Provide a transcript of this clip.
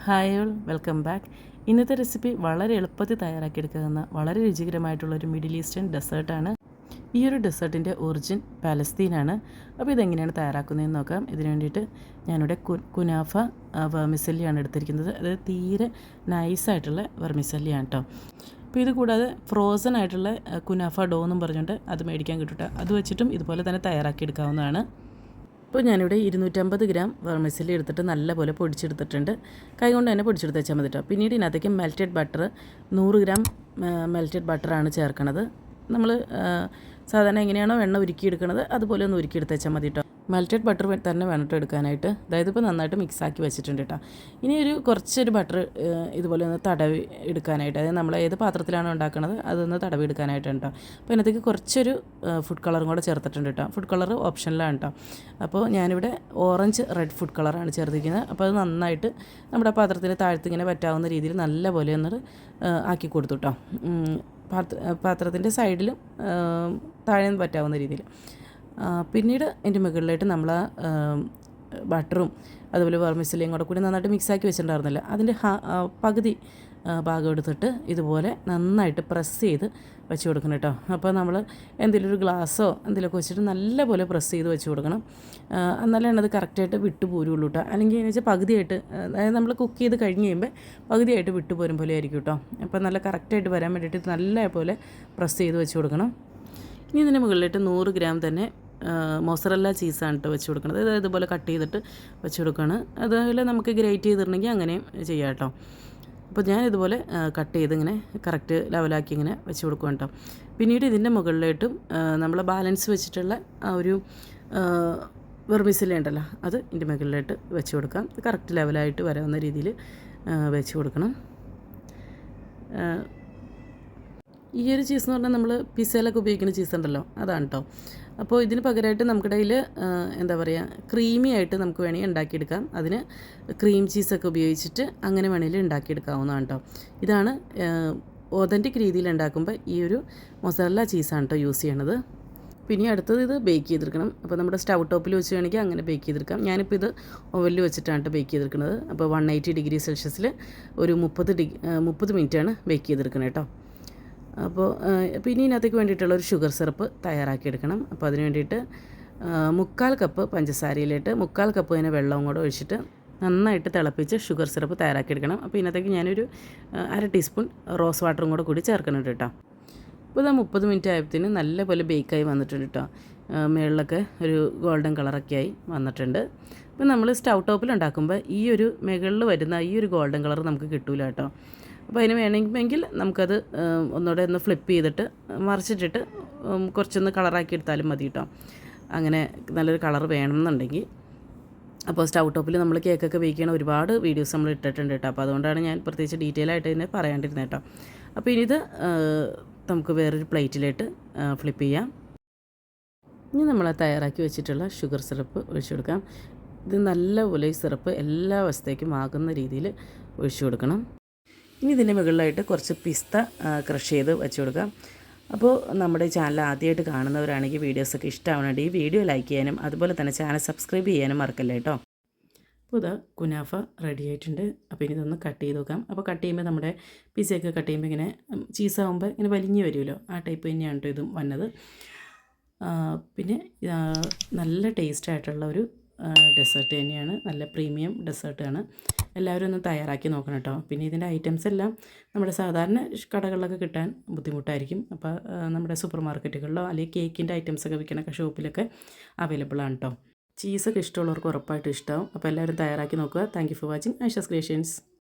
Hi all, welcome back. ഇന്നത്തെ recipe വളരെ എളുപ്പത്തിൽ തയ്യാറാക്കിയെടുക്കാവുന്ന വളരെ രുചികരമായിട്ടുള്ളൊരു മിഡിൽ ഈസ്റ്റേൺ ഡെസേർട്ടാണ്. ഈ ഒരു ഡെസേർട്ടിൻ്റെ ഒറിജിൻ പാലസ്തീനാണ്. അപ്പോൾ ഇതെങ്ങനെയാണ് തയ്യാറാക്കുന്നതെന്ന് നോക്കാം. ഇതിന് വേണ്ടിയിട്ട് ഞാനിവിടെ കുനാഫ വെർമിസെല്ലിയാണ് എടുത്തിരിക്കുന്നത്. അത് തീരെ നൈസായിട്ടുള്ള വെർമിസെല്ലിയാണ് കേട്ടോ. അപ്പോൾ ഇത് കൂടാതെ ഫ്രോസൺ ആയിട്ടുള്ള കുനാഫ ഡോ എന്നും പറഞ്ഞുകൊണ്ട് അത് മേടിക്കാൻ കിട്ടും. അത് വെച്ചിട്ടും ഇതുപോലെ തന്നെ തയ്യാറാക്കിയെടുക്കാവുന്നതാണ്. ഇപ്പോൾ ഞാനിവിടെ 250 ഗ്രാം വെർമിസെല്ലി എടുത്തിട്ട് നല്ലപോലെ പൊടിച്ചെടുത്തിട്ടുണ്ട്. കൈകൊണ്ട് തന്നെ പൊടിച്ചെടുത്ത് വെച്ചാൽ മതി കേട്ടോ. പിന്നീട് ഇതിനകത്തേക്ക് മെൽറ്റഡ് ബട്ടർ 100 ഗ്രാം മെൽറ്റഡ് ബട്ടറാണ് ചേർക്കണത്. നമ്മൾ സാധാരണ എങ്ങനെയാണോ വെണ്ണ ഉരുക്കിയെടുക്കുന്നത് അതുപോലെ ഒന്ന് ഉരുക്കിയെടുത്ത് വെച്ചാൽ മതി കേട്ടോ. മെൽറ്റഡ് ബട്ടർ തന്നെ വേണം കേട്ടോ എടുക്കാനായിട്ട്. അതായത് ഇപ്പോൾ നന്നായിട്ട് മിക്സാക്കി വെച്ചിട്ടുണ്ട് കേട്ടോ. ഇനി കുറച്ചൊരു ബട്ടർ ഇതുപോലെ ഒന്ന് തടവി എടുക്കാനായിട്ട്, അതായത് നമ്മൾ ഏത് പാത്രത്തിലാണോ ഉണ്ടാക്കുന്നത് അതൊന്ന് തടവി എടുക്കാനായിട്ടാണ് കേട്ടോ. അപ്പോൾ ഇതിനകത്തേക്ക് കുറച്ചൊരു ഫുഡ് കളറും കൂടെ ചേർത്തിട്ടുണ്ട് കേട്ടോ. ഫുഡ് കളർ ഓപ്ഷനിലാണ് കേട്ടോ. അപ്പോൾ ഞാനിവിടെ ഓറഞ്ച് റെഡ് ഫുഡ് കളറാണ് ചേർത്തിരിക്കുന്നത്. അപ്പോൾ അത് നന്നായിട്ട് നമ്മുടെ പാത്രത്തിന് താഴ്ത്തി ഇങ്ങനെ പറ്റാവുന്ന രീതിയിൽ നല്ലപോലെ ഒന്ന് ആക്കി കൊടുത്തു കേട്ടോ. പാത്രത്തിൻ്റെ സൈഡിലും താഴെ പറ്റാവുന്ന രീതിയിൽ. പിന്നീട് അതിൻ്റെ മുകളിലായിട്ട് നമ്മൾ ബട്ടറും അതുപോലെ വെർമിസെല്ലിയും കൂടി നന്നായിട്ട് മിക്സാക്കി വെച്ചിട്ടുണ്ടായിരുന്നില്ല, അതിൻ്റെ പകുതി ഭാഗം എടുത്തിട്ട് ഇതുപോലെ നന്നായിട്ട് പ്രസ് ചെയ്ത് വെച്ച് കൊടുക്കണം കേട്ടോ. അപ്പോൾ നമ്മൾ എന്തെങ്കിലും ഒരു ഗ്ലാസ്സോ എന്തെങ്കിലുമൊക്കെ വെച്ചിട്ട് നല്ലപോലെ പ്രസ് ചെയ്ത് വെച്ച് കൊടുക്കണം. എന്നാലാണ് അത് കറക്റ്റായിട്ട് വിട്ടു പോരുള്ളൂ കേട്ടോ. അല്ലെങ്കിൽ എന്ന് വെച്ചാൽ പകുതിയായിട്ട്, അതായത് നമ്മൾ കുക്ക് ചെയ്ത് കഴിഞ്ഞ് കഴിയുമ്പോൾ പകുതിയായിട്ട് വിട്ടു പോരും പോലെ ആയിരിക്കും കേട്ടോ. അപ്പോൾ നല്ല കറക്റ്റായിട്ട് വരാൻ വേണ്ടിയിട്ട് നല്ലപോലെ പ്രസ് ചെയ്ത് വെച്ച് കൊടുക്കണം. ഇനി ഇതിന് മുകളിലായിട്ട് 100 ഗ്രാം തന്നെ മൊസറല്ല ചീസാണ് കേട്ടോ വെച്ച് കൊടുക്കുന്നത്. അതായത് ഇതുപോലെ കട്ട് ചെയ്തിട്ട് വെച്ച് കൊടുക്കുകയാണ്. അതുപോലെ നമുക്ക് ഗ്രേറ്റ് ചെയ്തിട്ടുണ്ടെങ്കിൽ അങ്ങനെയും ചെയ്യാം കേട്ടോ. അപ്പോൾ ഞാനിതുപോലെ കട്ട് ചെയ്ത് ഇങ്ങനെ കറക്റ്റ് ലെവലാക്കി ഇങ്ങനെ വെച്ച് കൊടുക്കുക കേട്ടോ. പിന്നീട് ഇതിൻ്റെ മുകളിലായിട്ടും നമ്മൾ ബാലൻസ് വെച്ചിട്ടുള്ള ആ ഒരു വെർമിസെല്ലി ഉണ്ടല്ലോ, അത് ഇതിൻ്റെ മുകളിലായിട്ട് വെച്ച് കൊടുക്കാം. കറക്റ്റ് ലെവലായിട്ട് വരാവുന്ന രീതിയിൽ വെച്ച് കൊടുക്കണം. ഈ ഒരു ചീസ് എന്ന് പറഞ്ഞാൽ നമ്മൾ പിസയിലൊക്കെ ഉപയോഗിക്കുന്ന ചീസ് ഉണ്ടല്ലോ, അതാണ് കേട്ടോ. അപ്പോൾ ഇതിന് പകരമായിട്ട് നമുക്കിടയിൽ എന്താ പറയുക, ക്രീമി ആയിട്ട് നമുക്ക് വേണമെങ്കിൽ ഉണ്ടാക്കിയെടുക്കാം. അതിന് ക്രീം ചീസൊക്കെ ഉപയോഗിച്ചിട്ട് അങ്ങനെ വേണമെങ്കിൽ ഉണ്ടാക്കിയെടുക്കാവുന്നതാണ് കേട്ടോ. ഇതാണ് ഒതൻറ്റിക് രീതിയിൽ ഉണ്ടാക്കുമ്പോൾ ഈ ഒരു മൊസറല്ല ചീസാണ് കേട്ടോ യൂസ് ചെയ്യണത്. പിന്നെ അടുത്തത് ഇത് ബേക്ക് ചെയ്തെടുക്കണം. അപ്പോൾ നമ്മുടെ സ്റ്റൗ ടോപ്പിൽ വെച്ച് വേണമെങ്കിൽ അങ്ങനെ ബേക്ക് ചെയ്തെടുക്കാം. ഞാനിപ്പോൾ ഇത് ഓവനിൽ വെച്ചിട്ടാണ് ബേക്ക് ചെയ്തെടുക്കുന്നത്. അപ്പോൾ 180 ഡിഗ്രി സെൽഷ്യസിൽ ഒരു 30 മിനിറ്റാണ് ബേക്ക് ചെയ്തെടുക്കുന്നത് കേട്ടോ. അപ്പോൾ പിന്നെ ഇതിനകത്തേക്ക് വേണ്ടിയിട്ടുള്ളൊരു ഷുഗർ സിറപ്പ് തയ്യാറാക്കിയെടുക്കണം. അപ്പോൾ അതിന് വേണ്ടിയിട്ട് 3/4 കപ്പ് പഞ്ചസാരയിലിട്ട് 3/4 കപ്പ് തന്നെ വെള്ളവും കൂടെ ഒഴിച്ചിട്ട് നന്നായിട്ട് തിളപ്പിച്ച് ഷുഗർ സിറപ്പ് തയ്യാറാക്കിയെടുക്കണം. അപ്പോൾ ഇതിനകത്തേക്ക് ഞാനൊരു 1/2 ടീസ്പൂൺ റോസ് വാട്ടറും കൂടി ചേർക്കുന്നുണ്ട് കേട്ടോ. അപ്പോൾ ഇത് 30 മിനിറ്റ് ആയപ്പോഴത്തേന് നല്ലപോലെ ബേക്കായി വന്നിട്ടുണ്ട് കേട്ടോ. മുകളിലൊക്കെ ഒരു ഗോൾഡൻ കളറൊക്കെ ആയി വന്നിട്ടുണ്ട്. അപ്പോൾ നമ്മൾ സ്റ്റൗ ടോപ്പിൽ ഉണ്ടാക്കുമ്പോൾ ഈ ഒരു മുകളിൽ വരുന്ന ഈ ഒരു ഗോൾഡൻ കളർ നമുക്ക് കിട്ടില്ല കേട്ടോ. അപ്പോൾ അതിന് വേണമെങ്കിൽ നമുക്കത് ഒന്നുകൂടെ ഒന്ന് ഫ്ലിപ്പ് ചെയ്തിട്ട് മറിച്ചിട്ടിട്ട് കുറച്ചൊന്ന് കളറാക്കി എടുത്താലും മതി കേട്ടോ. അങ്ങനെ നല്ലൊരു കളർ വേണമെന്നുണ്ടെങ്കിൽ. അപ്പോൾ സ്റ്റൗ ടോപ്പിൽ നമ്മൾ കേക്കൊക്കെ ബേക്ക് ചെയ്യണ ഒരുപാട് വീഡിയോസ് നമ്മൾ ഇട്ടിട്ടുണ്ട് കേട്ടോ. അപ്പോൾ അതുകൊണ്ടാണ് ഞാൻ പ്രത്യേകിച്ച് ഡീറ്റെയിൽ ആയിട്ട് ഇതിനെ പറയാണ്ടിരുന്നത് കേട്ടോ. അപ്പോൾ ഇനി ഇത് നമുക്ക് വേറൊരു പ്ലേറ്റിലായിട്ട് ഫ്ലിപ്പ് ചെയ്യാം. ഇനി നമ്മൾ തയ്യാറാക്കി വെച്ചിട്ടുള്ള ഷുഗർ സിറപ്പ് ഒഴിച്ചു കൊടുക്കാം. ഇത് നല്ലപോലെ ഈ സിറപ്പ് എല്ലാ വശത്തേക്കും ആകുന്ന രീതിയിൽ ഒഴിച്ചു കൊടുക്കണം. ഇനി ഇതിൻ്റെ മുകളിലായിട്ട് കുറച്ച് പിസ്ത ക്രഷ് ചെയ്ത് വെച്ച് കൊടുക്കാം. അപ്പോൾ നമ്മുടെ ചാനൽ ആദ്യമായിട്ട് കാണുന്നവരാണെങ്കിൽ വീഡിയോസൊക്കെ ഇഷ്ടമാവണമെങ്കിൽ ഈ വീഡിയോ ലൈക്ക് ചെയ്യാനും അതുപോലെ തന്നെ ചാനൽ സബ്സ്ക്രൈബ് ചെയ്യാനും മറക്കല്ലേ കേട്ടോ. അപ്പോൾ ഇത് കുനാഫ റെഡി ആയിട്ടുണ്ട്. അപ്പോൾ ഇനി ഇതൊന്ന് കട്ട് ചെയ്ത് നോക്കാം. അപ്പോൾ കട്ട് ചെയ്യുമ്പോൾ നമ്മുടെ പിസയൊക്കെ കട്ട് ചെയ്യുമ്പോൾ ഇങ്ങനെ ചീസാകുമ്പോൾ ഇങ്ങനെ വലിഞ്ഞ് വരുമല്ലോ, ആ ടൈപ്പ് തന്നെയാണ് കേട്ടോ ഇതും വന്നത്. പിന്നെ നല്ല ടേസ്റ്റായിട്ടുള്ള ഒരു ഡെസേർട്ട് തന്നെയാണ്, നല്ല പ്രീമിയം ഡെസേർട്ടാണ്. എല്ലാവരും ഒന്ന് തയ്യാറാക്കി നോക്കണം കേട്ടോ. പിന്നെ ഇതിൻ്റെ ഐറ്റംസ് എല്ലാം നമ്മുടെ സാധാരണ കടകളിലൊക്കെ കിട്ടാൻ ബുദ്ധിമുട്ടായിരിക്കും. അപ്പോൾ നമ്മുടെ സൂപ്പർ മാർക്കറ്റുകളിലോ അല്ലെങ്കിൽ കേക്കിൻ്റെ ഐറ്റംസൊക്കെ വിൽക്കുന്ന ഷോപ്പിലൊക്കെ അവൈലബിൾ ആണ് കേട്ടോ. ചീസൊക്കെ ഇഷ്ടമുള്ളവർക്ക് ഉറപ്പായിട്ടും ഇഷ്ടമാവും. അപ്പോൾ എല്ലാവരും തയ്യാറാക്കി നോക്കുക. Thank you for watching Aisha's creations.